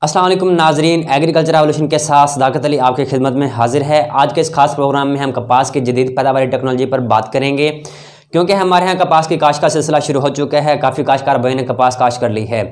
अस्सलाम वालेकुम नाजरीन, एग्रीकल्चर रेवोल्यूशन के साथ सदाकत अली आपकी खिदमत में हाजिर है। आज के इस खास प्रोग्राम में हम कपास की जदीद पैदावारी टेक्नोलॉजी पर बात करेंगे, क्योंकि हमारे यहाँ कपास की काश्त का सिलसिला शुरू हो चुका है। काफ़ी काश्तकार भाई ने कपास काश्त कर ली है।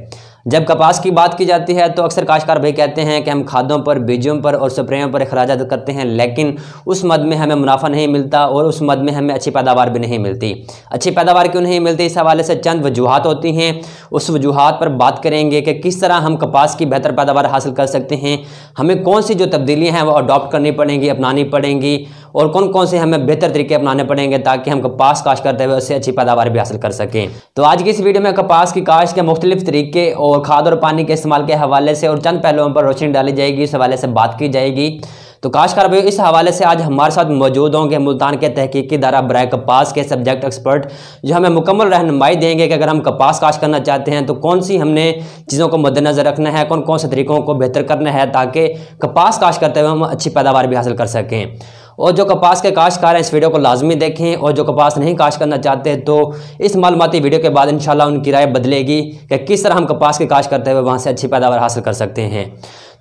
जब कपास की बात की जाती है तो अक्सर काश्तकार भाई कहते हैं कि हम खादों पर, बीजों पर और स्प्रेयों पर अखराजात करते हैं, लेकिन उस मद में हमें मुनाफा नहीं मिलता और उस मद में हमें अच्छी पैदावार भी नहीं मिलती। अच्छी पैदावार क्यों नहीं मिलती, इस हवाले से चंद वजूहात होती हैं। उस वजूहात पर बात करेंगे कि किस तरह हम कपास की बेहतर पैदावार हासिल कर सकते हैं, हमें कौन सी जो तब्दीलियाँ हैं वो अडॉप्ट करनी पड़ेंगी, अपनानी पड़ेंगी, और कौन कौन से हमें बेहतर तरीके अपनाने पड़ेंगे ताकि हम कपास काश्त करते हुए उससे अच्छी पैदावार भी हासिल कर सकें। तो आज की इस वीडियो में कपास की काश्त के मुख्तलिफ तरीके और खाद और पानी के इस्तेमाल के हवाले से और चंद पहलुओं पर रोशनी डाली जाएगी, इस हवाले से बात की जाएगी। तो काश्तकार भाई, इस हवाले से आज हमारे साथ मौजूद होंगे मुल्तान के तहकीकी इदारा बराए कपास के सब्जेक्ट एक्सपर्ट, जो हमें मुकम्मल रहनुमाई देंगे कि अगर हम कपास काश्त करना चाहते हैं तो कौन सी हमने चीज़ों को मद्देनजर रखना है, कौन कौन से तरीकों को बेहतर करना है ताकि कपास काश्त करते हुए हम अच्छी पैदावार भी हासिल कर सकें। और जो कपास के काश्तकार हैं इस वीडियो को लाजमी देखें, और जो कपास नहीं काश्त करना चाहते तो इस मालूमाती वीडियो के बाद इंशाल्लाह उनकी राय बदलेगी कि किस तरह हम कपास की काश्त करते हुए वहाँ से अच्छी पैदावार हासिल कर सकते हैं।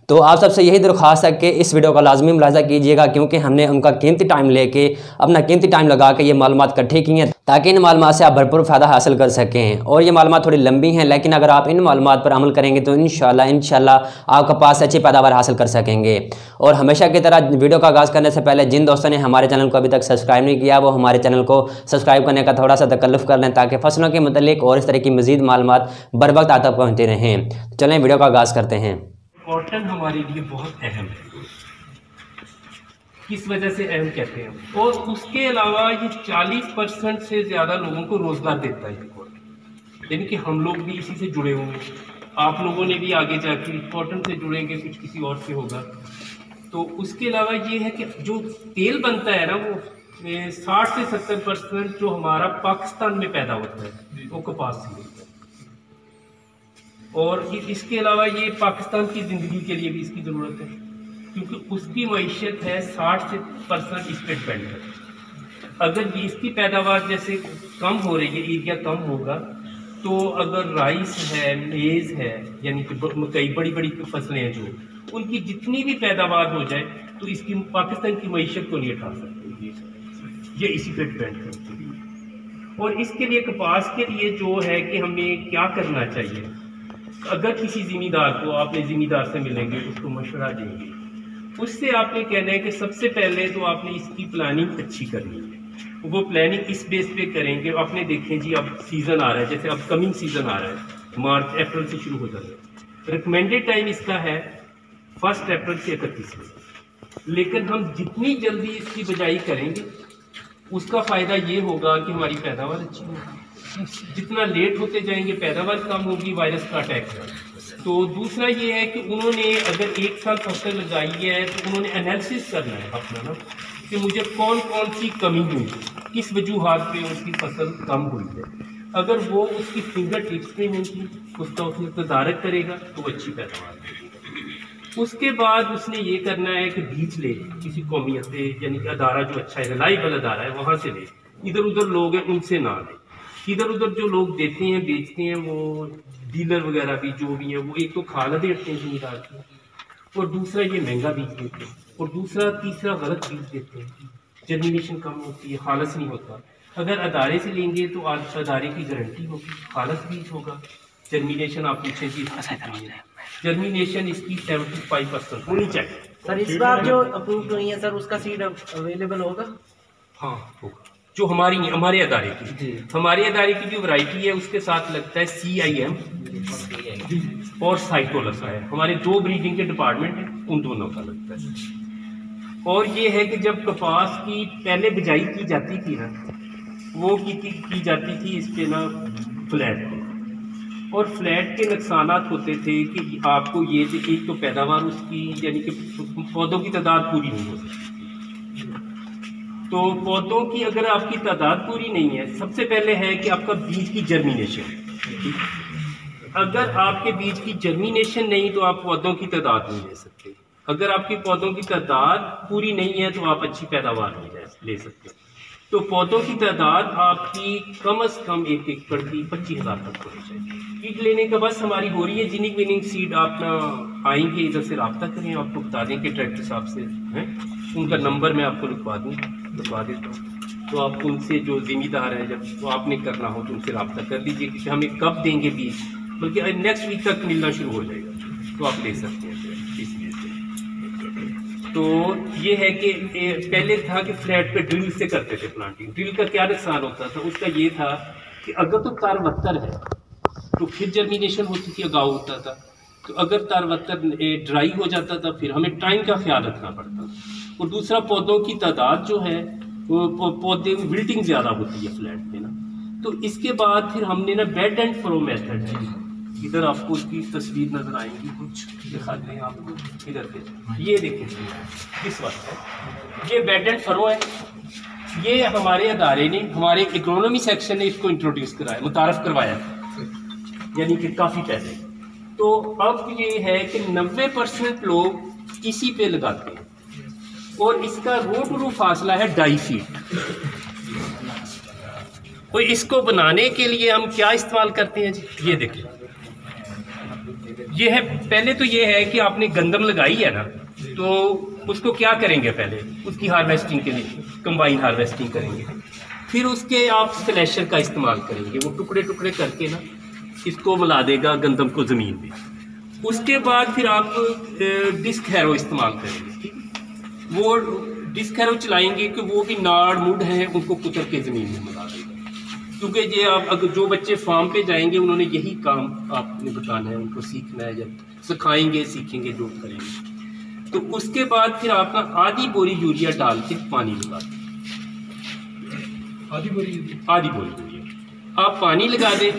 तो आप सबसे यही दरख्वास्त है कि इस वीडियो का लाजमी मुलाहिज़ा कीजिएगा, क्योंकि हमने उनका कीमती टाइम लेके, अपना कीमती टाइम लगा के ये मालूमात इकट्ठी की हैं ताकि इन मालूमात से आप भरपूर फ़ायदा हासिल कर सकें। और ये मालूमात थोड़ी लंबी हैं, लेकिन अगर आप इन मालूमात पर अमल करेंगे तो इंशाल्लाह आप कपास से अच्छी पैदावार हासिल कर सकेंगे। और हमेशा की तरह वीडियो का आगाज़ करने से पहले जिन दोस्तों ने हमारे चैनल को अभी तक सब्सक्राइब नहीं किया वो हमारे चैनल को सब्सक्राइब करने का थोड़ा सा तकल्लुफ़ कर लें ताकि फसलों के मुतालिक और इस तरह की मज़ीद मालूमात बर वक्त आप तक पहुँचते रहें। चलें वीडियो का आगाज़ करते हैं। कॉटन हमारे लिए बहुत अहम है। किस वजह से अहम कहते हैं? और उसके अलावा ये 40% से ज़्यादा लोगों को रोज़गार देता है ये कॉटन, यानी कि हम लोग भी इसी से जुड़े हुए हैं। आप लोगों ने भी आगे जाके कॉटन से जुड़ेंगे, कुछ किसी और से होगा। तो उसके अलावा ये है कि जो तेल बनता है ना, वो 60 से 70% जो हमारा पाकिस्तान में पैदा होता है वो कपास से होता है। और इसके अलावा ये पाकिस्तान की ज़िंदगी के लिए भी इसकी ज़रूरत है, क्योंकि उसकी मईशत है 60% इस पर डिपेंड है। अगर इसकी पैदावार जैसे कम हो रही है, एरिया कम होगा, तो अगर राइस है, मेज़ है, यानी कि कई बड़ी बड़ी फसलें हैं जो उनकी जितनी भी पैदावार हो जाए तो इसकी पाकिस्तान की मईशत को नहीं उठा सकती, ये इसी पर डिपेंड करती है। और इसके लिए कपास के लिए जो है कि हमें क्या करना चाहिए, अगर किसी ज़िम्मेदार को आपने ज़िम्मेदार से मिलेंगे, उसको मशवरा देंगे, उससे आपने कहना है कि सबसे पहले तो आपने इसकी प्लानिंग अच्छी करनी है। वो प्लानिंग इस बेस पे करेंगे। आपने देखें जी, अब सीज़न आ रहा है, जैसे अब कमिंग सीज़न आ रहा है, मार्च अप्रैल से शुरू हो जाता है। रिकमेंडेड टाइम इसका है 1 अप्रैल से 31 में, लेकिन हम जितनी जल्दी इसकी बिजाई करेंगे उसका फ़ायदा ये होगा कि हमारी पैदावार अच्छी होगी। जितना लेट होते जाएंगे पैदावार कम होगी, वायरस का अटैक है। तो दूसरा ये है कि उन्होंने अगर 1 साल फसल लगाई है तो उन्होंने एनालिसिस करना है अपना ना, कि मुझे कौन कौन सी कमी हुई, किस वजूहात पे उसकी फसल कम हुई है। अगर वो उसकी फिंगर टिप्स में होगी, उसका उसमें तदारक करेगा तो अच्छी पैदावार होगी। उसके बाद उसने ये करना है कि बीज ले किसी कौमियत से, यानी कि अदारा जो अच्छा है, रिलायबल अदारा है, वहाँ से ले। इधर उधर लोग हैं उनसे ना ले। इधर उधर जो लोग देते हैं, बेचते हैं, वो डीलर वगैरह भी जो भी है, वो एक तो खाला देते हैं ज़मींदार को, और दूसरा ये महंगा बीज देते हैं, और दूसरा तीसरा गलत बीज देते हैं, जर्मिनेशन कम होती है, खालस नहीं होता। अगर अदारे से लेंगे तो आज अदारे की गारंटी होगी, खालस बीज होगा। जर्मिनेशन आप पूछें जी, जर्मिनेशन इसकी 75% होनी चाहिए। सर इस बार जो अप्रूव नहीं है सर, उसका सीड अवेलेबल होगा? हाँ होगा। जो हमारे अदारे की, हमारे अदारे की जो वैरायटी है उसके साथ लगता है CIM और साइटोलस है। हमारे 2 ब्रीडिंग के डिपार्टमेंट हैं, उन दोनों का लगता है। और ये है कि जब कपास की पहले बिजाई की जाती थी ना, वो की जाती थी इस पे ना फ्लैट पे, और फ्लैट के नुकसानात होते थे कि आपको ये थे कि एक तो पैदावार उसकी, यानी कि पौधों की तादाद पूरी नहीं हो सकती। तो पौधों की अगर आपकी तादाद पूरी नहीं है, सबसे पहले है कि आपका बीज की जर्मिनेशन। अगर आपके बीज की जर्मिनेशन नहीं तो आप पौधों की तादाद नहीं ले सकते। अगर आपके पौधों की तादाद पूरी नहीं है तो आप अच्छी पैदावार नहीं ले सकते। तो पौधों की तादाद आपकी कम से कम 1 एकड़ की 25,000 तक होनी चाहिए। किट लेने का बस हमारी हो रही है। जिनिंग विनिंग सीड आप ना आएंगे, इधर से रब्ता करें, आपको बता दें कि ट्रैक्टर साहब से हैं, उनका नंबर मैं आपको लिखवा देता हूँ। तो आप उनसे, जो जिम्मेदार है, जब वो आपने करना हो तो उनसे रब्ता कर लीजिए कि हमें कब देंगे बीज, बल्कि नेक्स्ट वीक तक मिलना शुरू हो जाएगा, तो आप ले सकते हैं इसलिए से। तो ये है कि पहले था कि फ्लैट पे ड्रिल से करते थे प्लांटिंग। ड्रिल का क्या नुकसान होता था? उसका ये था कि अगर तो तारवत्तर है तो फिर जर्मिनेशन होती थी, अगाव होता था। तो अगर तारवत्तर ड्राई हो जाता था फिर हमें टाइम का ख्याल रखना पड़ता। और दूसरा, पौधों की तादाद जो है वो पौधे विल्टिंग ज़्यादा होती है फ्लैट में ना। तो इसके बाद फिर हमने ना बेड एंड फरो मेथड है। इधर आपको उसकी तस्वीर नजर आएंगी, कुछ दिखाते हैं आपको। इधर पे ये देखें, इस वक्त है ये बेड एंड फरो है। ये हमारे अदारे ने, हमारे इकोनॉमी सेक्शन ने इसको इंट्रोड्यूस कराया, मुतारफ़ करवाया, यानी कि काफ़ी पहले। तो अब ये है कि 90% लोग इसी पे लगाते हैं और इसका रो टू रो फासला है 2.5 फीट। और इसको बनाने के लिए हम क्या इस्तेमाल करते हैं जी? ये देखिए, ये है, पहले तो ये है कि आपने गंदम लगाई है ना, तो उसको क्या करेंगे? पहले उसकी हार्वेस्टिंग के लिए कंबाइन हार्वेस्टिंग करेंगे, फिर उसके आप स्लैशर का इस्तेमाल करेंगे, वो टुकड़े टुकड़े करके ना इसको मिला देगा गंदम को ज़मीन में। उसके बाद फिर आप डिस्क हैरो इस्तेमाल करेंगे, ठीक है? वो डिस्क हैरो चलाएंगे कि वो भी नाड़ मुड है उनको कुतर के ज़मीन में मिला देगा। क्योंकि ये आप अगर जो बच्चे फार्म पे जाएंगे उन्होंने यही काम आपने बताना है, उनको सीखना है, जब सिखाएंगे सीखेंगे जो करेंगे। तो उसके बाद फिर आप ना आधी बोरी यूरिया डाल के पानी लगा दें। आधी बोरी यूरिया आप पानी लगा दें।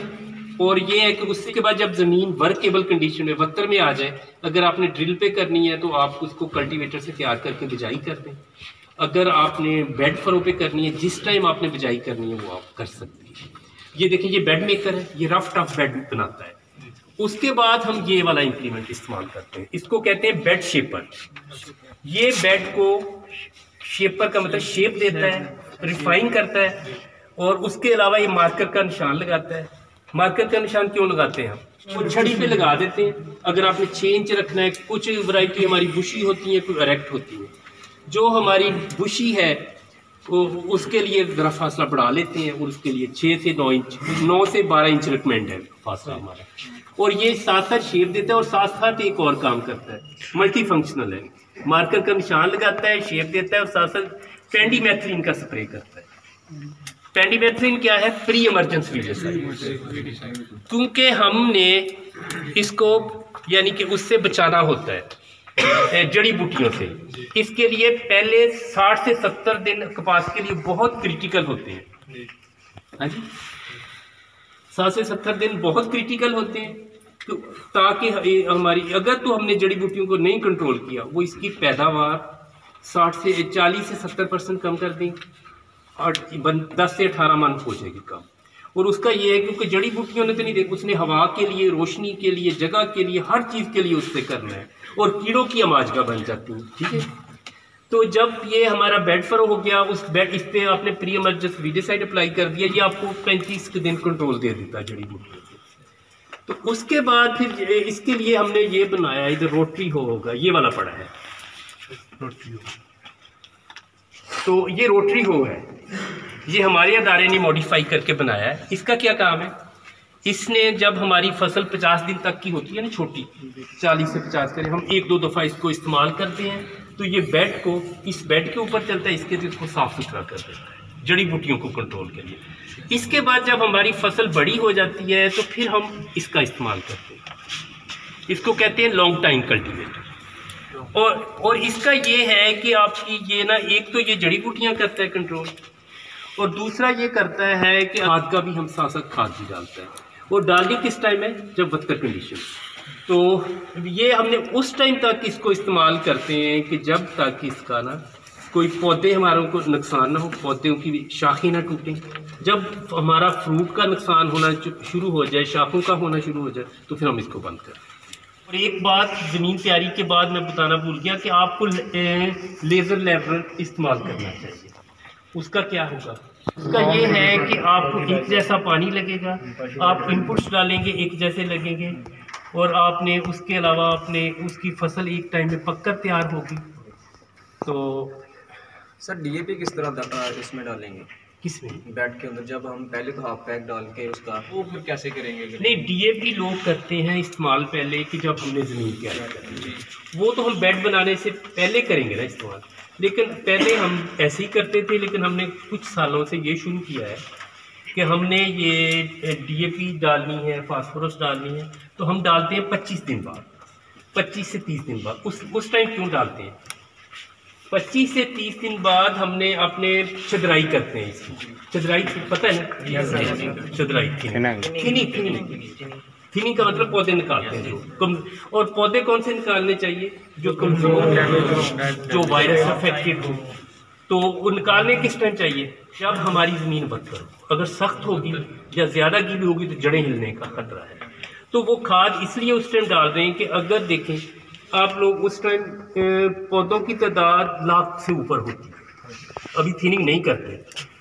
और ये है कि उसके बाद जब ज़मीन वर्केबल कंडीशन में वत्तर में आ जाए, अगर आपने ड्रिल पे करनी है तो आप उसको कल्टीवेटर से तैयार करके बिजाई कर दें। अगर आपने बेड फरो पे करनी है, जिस टाइम आपने बिजाई करनी है वो आप कर सकते हैं। ये देखिए, ये बेड मेकर है, ये रफ टफ बेड बनाता है। उसके बाद हम ये वाला इंप्लीमेंट इस्तेमाल करते हैं, इसको कहते हैं बेड शेपर। ये बेड को, शेपर का मतलब शेप देता है, रिफाइन करता है, और उसके अलावा ये मार्कर का निशान लगाता है। मार्कर का निशान क्यों लगाते हैं? हम वो छड़ी पे लगा देते हैं। अगर आपने 6 इंच रखना है, कुछ वैरायटी हमारी बुशी होती है, कुछ इरेक्ट होती है। जो हमारी बुशी है उसके लिए ज़रा फासला बढ़ा लेते हैं, और उसके लिए 6 से 9 इंच, 9 से 12 इंच रिकमेंड है फासला हमारा। और ये साथ साथ शेप देता है और साथ साथ एक और काम करता है, मल्टी फंक्शनल है। मार्कर का निशान लगाता है, शेप देता है, और साथ साथ पेंडीमेथ्रिन का स्प्रे करता है। पेंडीमेथ्रिन क्या है? Pre emergence weedicide. क्योंकि हमने इसको यानी कि उससे बचाना होता है, जड़ी बूटियों से। इसके लिए पहले 60 से 70 दिन कपास के लिए बहुत क्रिटिकल होते हैं। हाँ जी, 60 से 70 दिन बहुत क्रिटिकल होते हैं। तो ताकि हमारी, अगर तो हमने जड़ी बूटियों को नहीं कंट्रोल किया, वो इसकी पैदावार 40 से 70% कम कर दें, और 10 से 18 मन हो जाएगी कम। और उसका ये है क्योंकि जड़ी बूटियों ने तो नहीं देखा, उसने हवा के लिए, रोशनी के लिए, जगह के लिए, हर चीज़ के लिए उससे करना है, और कीड़ों की आमाजगा बन जाती है। ठीक है, तो जब ये हमारा बेड फरो हो गया, उस बेड, इस पर आपने प्री इमरजेंस वीडिसाइड अप्लाई कर दिया, ये आपको 35 दिन कंट्रोल दे देता है जड़ी बूटियों से। तो उसके बाद फिर इसके लिए हमने ये बनाया, इधर रोटरी होगा, ये वाला पड़ा है रोटरी हो। तो ये रोटरी हो है, ये हमारे अदारे ने मॉडिफाई करके बनाया है। इसका क्या काम है? इसने जब हमारी फसल 50 दिन तक की होती है ना, छोटी 40 से 50 करें, हम 1-2 दफ़ा इसको इस्तेमाल करते हैं, तो ये बेड को, इस बेड के ऊपर चलता है, इसके तो इसको साफ सुथरा कर देता है जड़ी बूटियों को कंट्रोल के लिए। इसके बाद जब हमारी फसल बड़ी हो जाती है तो फिर हम इसका इस्तेमाल करते हैं, इसको कहते हैं लॉन्ग टाइम कल्टीवेटर। और इसका ये है कि आपकी ये ना, एक तो ये जड़ी बूटियाँ करता है कंट्रोल, और दूसरा ये करता है कि खाद का भी हम साथ साथ खाद भी डालता है। और डालनी किस टाइम है? जब वत्तर कंडीशन। तो ये हमने उस टाइम तक इसको इस्तेमाल करते हैं कि जब तक इसका ना कोई पौधे हमारों को नुकसान ना हो, पौधों की शाखें ना टूटें। जब हमारा फ्रूट का नुकसान होना शुरू हो जाए, शाखों का होना शुरू हो जाए, तो फिर हम इसको बंद करें। और एक बात ज़मीन तैयारी के बाद मैं बताना भूल गया कि आपको लेज़र लेवल इस्तेमाल करना चाहिए। उसका क्या होगा? इसका ये है कि आपको एक जैसा पानी लगेगा, आप इनपुट्स डालेंगे एक जैसे लगेंगे, और आपने उसके अलावा आपने उसकी फसल एक टाइम में पककर तैयार होगी। तो सर डीएपी किस तरह इसमें डालेंगे? किसमें? बैट के अंदर जब हम पहले तो हाफ पैक डाल के उसका वो फिर कैसे करेंगे? नहीं, डीएपी लोग करते हैं इस्तेमाल पहले कि जब हमने ज़मीन तैयार करनी है, वो तो हम बेड बनाने से पहले करेंगे ना इस्तेमाल। लेकिन पहले हम ऐसे ही करते थे, लेकिन हमने कुछ सालों से ये शुरू किया है कि हमने ये डीएपी डालनी है, फास्फोरस डालनी है, तो हम डालते हैं 25 दिन बाद, 25 से 30 दिन बाद। उस टाइम क्यों डालते हैं? 25 से 30 दिन बाद हमने अपने चदराई करते हैं। इसकी चदराई पता है ना? चदराई थिनिंग का मतलब पौधे निकालते हैं जो कम, और पौधे कौन से निकालने चाहिए? जो कमजोर, जो वायरस अफेक्टेड हो। तो वो निकालने किस टाइम चाहिए? जब हमारी ज़मीन बदतर हो। अगर सख्त होगी या ज़्यादा गीली होगी तो जड़ें हिलने का खतरा है। तो वो खाद इसलिए उस टाइम डाल रहे हैं कि अगर देखें आप लोग उस टाइम पौधों की तादाद लाख से ऊपर होती है, अभी थिनिंग नहीं करते,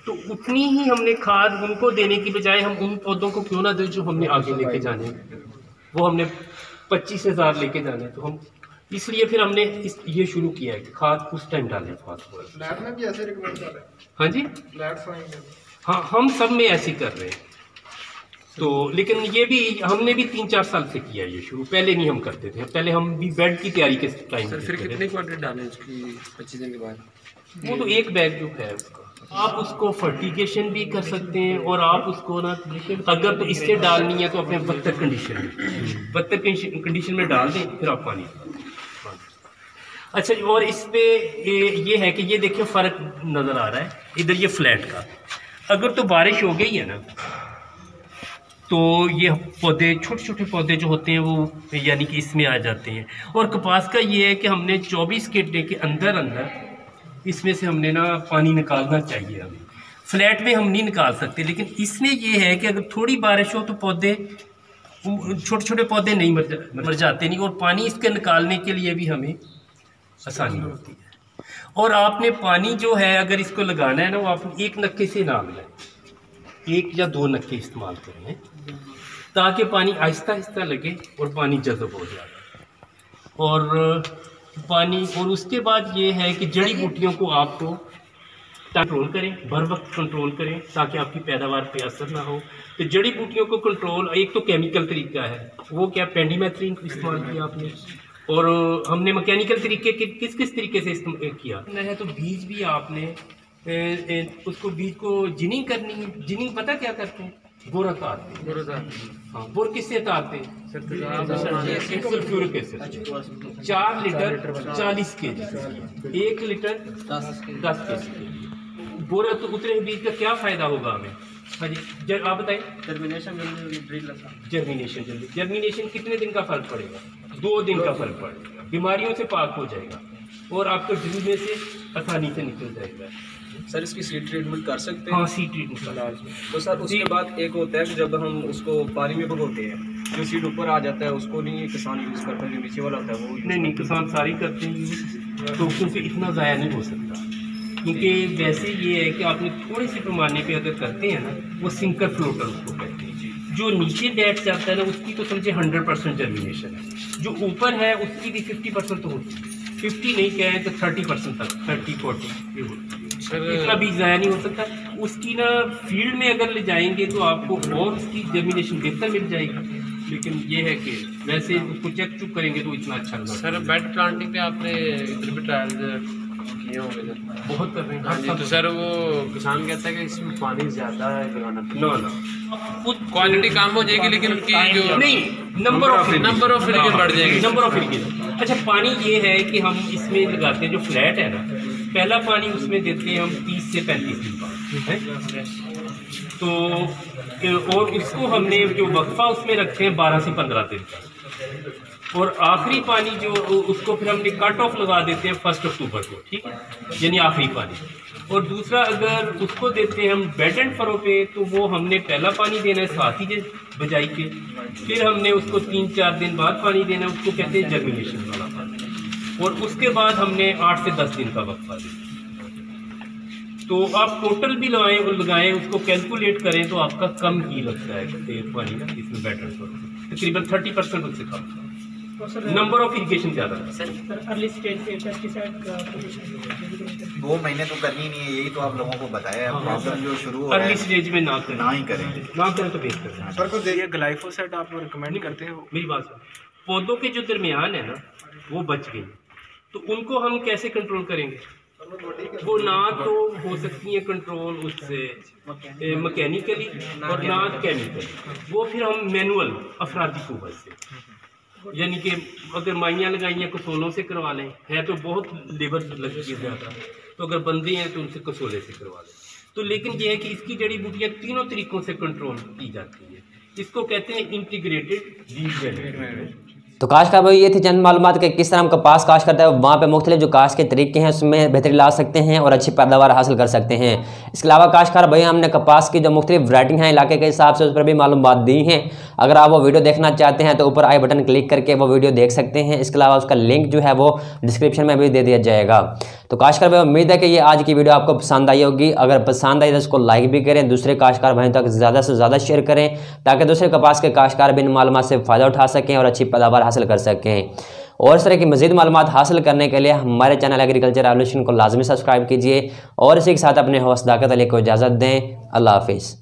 तो उतनी ही हमने खाद उनको देने की बजाय हम उन पौधों को क्यों ना दें जो हमने आगे लेके जाने, वो हमने 25,000 लेके जाने। तो हम इसलिए फिर हमने ये शुरू किया है कि खाद उस टाइम डालें फास्फोरस। लैब में भी ऐसे रिकमेंड कर रहे हैं? हाँ जी, हाँ, हम सब में ऐसे कर रहे हैं। तो लेकिन ये भी हमने भी 3-4 साल से किया ये शुरू, पहले नहीं हम करते थे। पहले हम भी बेड की तैयारी के टाइम। सर फिर कितनी क्वांटिटी डालें उसकी 25 दिन के बाद? वो तो एक बैग जो है उसका, आप उसको फर्टिगेशन भी कर सकते हैं, और आप उसको ना अगर तो इससे डालनी है तो अपने बदतर कंडीशन में डाल दें, फिर आप पानी। अच्छा, और इस पे ये है कि ये देखिए फ़र्क नज़र आ रहा है, इधर ये फ्लैट का, अगर तो बारिश हो गई है ना तो ये पौधे, छोटे छोटे पौधे जो होते हैं वो यानी कि इसमें आ जाते हैं। और कपास का ये है कि हमने 24 घंटे के अंदर अंदर इसमें से हमने ना पानी निकालना चाहिए। हमें फ्लैट में हम नहीं निकाल सकते, लेकिन इसमें ये है कि अगर थोड़ी बारिश हो तो पौधे, छोटे छोटे पौधे नहीं मर जाते नहीं, और पानी इसके निकालने के लिए भी हमें आसानी होती है। और आपने पानी जो है अगर इसको लगाना है ना, वो आप एक नक्के से ना लगाएं, 1 या 2 नक्के इस्तेमाल करें, ताकि पानी आहिस्ता आहिस्ता लगे और पानी जज़ब हो जाए। और पानी, और उसके बाद ये है कि जड़ी बूटियों को आपको कंट्रोल करें, बर वक्त कंट्रोल करें, ताकि आपकी पैदावार पे असर ना हो। तो जड़ी बूटियों को कंट्रोल, एक तो केमिकल तरीका है, वो क्या पेंडीमेथ्रिन इस्तेमाल किया आपने, और हमने मैकेनिकल तरीके के किस किस तरीके से इस्तेमाल किया है। तो बीज भी आपने उसको, बीज को जिनिंग करनी है। जिनिंग पता क्या करते हैं? बोर उतारते हैं। हाँ, बोर किससे उतारते हैं? Sulphuric acid. 4 litre 40 kg, 1 litre 10 kg बोरा तो उतरे बीज का क्या फायदा होगा हमें? हाँ जी, आप बताइए। जर्मिनेशन कितने दिन का फर्क पड़ेगा? 2 दिन का फर्क पड़ेगा। बीमारियों से पाक हो जाएगा और आपको ड्रिल में से आसानी से निकल जाएगा। सर इसकी सीड ट्रीटमेंट कर सकते हैं? हाँ, सीड ट्रीटमेंट। तो सर उसके बाद एक होता है कि जब हम उसको पानी में भगोते हैं, जो सीड ऊपर आ जाता है उसको नहीं किसान यूज़ करता, जो नीचे वाला होता है वो? नहीं, किसान सारी करते हैं, तो क्योंकि इतना ज़ाया नहीं हो सकता। क्योंकि वैसे ये है कि आपने थोड़े से पैमाने पे अगर करते हैं ना, वो सिंकर फ्लोटर उसको कहते हैं। जो नीचे बैठ जाता है ना, उसकी तो समझे 100% जर्मिनेशन है। जो ऊपर है उसकी भी 50% तो होती है, 50 नहीं कहें तो 30% तक, 30-40 ये होती है। इतना भी ज़ाया नहीं हो सकता। उसकी ना फील्ड में अगर ले जाएंगे तो आपको और उसकी जर्मिनेशन बेहतर मिल जाएगी। लेकिन ये है कि वैसे उसको चेक चुक करेंगे तो इतना अच्छा लगा। सर बेड प्लांटिंग पे आपने इधर भी ट्रायल किए होंगे सर? बहुत कर रहे हैं। हाँ जी, तो सर वो किसान कहता है कि इसमें पानी ज़्यादा है लगाना, ना क्वालिटी कम हो जाएगी, लेकिन उनकी जो नहीं, नंबर ऑफ इरिगेशन बढ़ जाएगी। Number of irrigation. अच्छा, पानी ये है कि हम इसमें लगाते हैं जो फ्लैट है ना, पहला पानी उसमें देते हैं हम 30 से 35 दिन बाद, तो और उसको हमने जो वक्फा उसमें रखते हैं 12 से 15 दिन का। और आखिरी पानी जो उसको फिर हमने कट ऑफ लगा देते हैं 1 अक्टूबर को, ठीक है, यानी आखिरी पानी। और दूसरा अगर उसको देते हैं हम बेड एंड फरो पे, तो वो हमने पहला पानी देना है साथ ही बजाई के, फिर हमने उसको 3-4 दिन बाद पानी देना है, उसको कहते हैं जर्मिनेशन वाला पानी। और उसके बाद हमने 8 से 10 दिन का वक्फा दिया। तो आप टोटल भी लगाएं उसको कैलकुलेट करें तो आपका कम ही लगता है पानी ना इसमें बेटर तकरीबन 30% उससे कम। नंबर ऑफ इरिगेशन ज़्यादा है सर। अर्ली स्टेज पे पेस्टिसाइड का 2 महीने तो करनी नहीं है, यही तो आप लोगों को बताया है। प्रॉब्लम जो शुरू हो अर्ली स्टेज में ना ही करें तो बेहतर है। सर को ये ग्लाइफोसेट आप रिकमेंड करते हैं? मेरी बात सुन, पौधों के जो दरमियान है ना वो बच गई, तो उनको हम कैसे कंट्रोल करेंगे? वो ना तो हो सकती है कंट्रोल उससे मैकेनिकली और ना केमिकली, वो फिर हम मैनुअल अफरादी कुव्वत से, यानी कि अगर माइयाँ लगाई हैं कसोलों से करवा लें, है तो बहुत लेबर लगती है ज़्यादा, तो अगर बंदे हैं तो उनसे कसोले से करवा लें। तो लेकिन ये है कि इसकी जड़ी बूटियाँ तीनों तरीक़ों से कंट्रोल की जाती है, इसको कहते हैं इंटीग्रेटेड वीड मैनेजमेंट। तो काश्त का भाई ये थी चंद मालूमात के किस तरह हम कपास काश्त करते हैं, वहाँ पे मुख्तलिफ जो काश्त के तरीके हैं उसमें बेहतरी ला सकते हैं और अच्छी पैदावार हासिल कर सकते हैं। इसके अलावा काश्तकार भाई हमने कपास की जो मुख्तलिफ वैरायटी हैं इलाके के हिसाब से उस पर भी मालूमात दी हैं। अगर आप वो वीडियो देखना चाहते हैं तो ऊपर आई बटन क्लिक करके वो वीडियो देख सकते हैं। इसके अलावा उसका लिंक जो है वो डिस्क्रिप्शन में भी दे दिया जाएगा। तो काश्तकार भाई उम्मीद है कि ये आज की वीडियो आपको पसंद आई होगी। अगर पसंद आई तो इसको लाइक भी करें, दूसरे काश्तकार भाइयों तक ज़्यादा से ज़्यादा शेयर करें ताकि दूसरे कपास के काश्तकार भी इन मालूमात से फ़ायदा उठा सकें और अच्छी पैदावार हासिल कर सकें। और इस तरह की मज़ीद मालूमात हासिल करने के लिए हमारे चैनल एग्रीकल्चर रेवोल्यूशन को लाजमी सब्सक्राइब कीजिए और इसी के साथ अपने होस्ट सदाकत अली को इजाज़त दें। अल्लाह हाफिज़।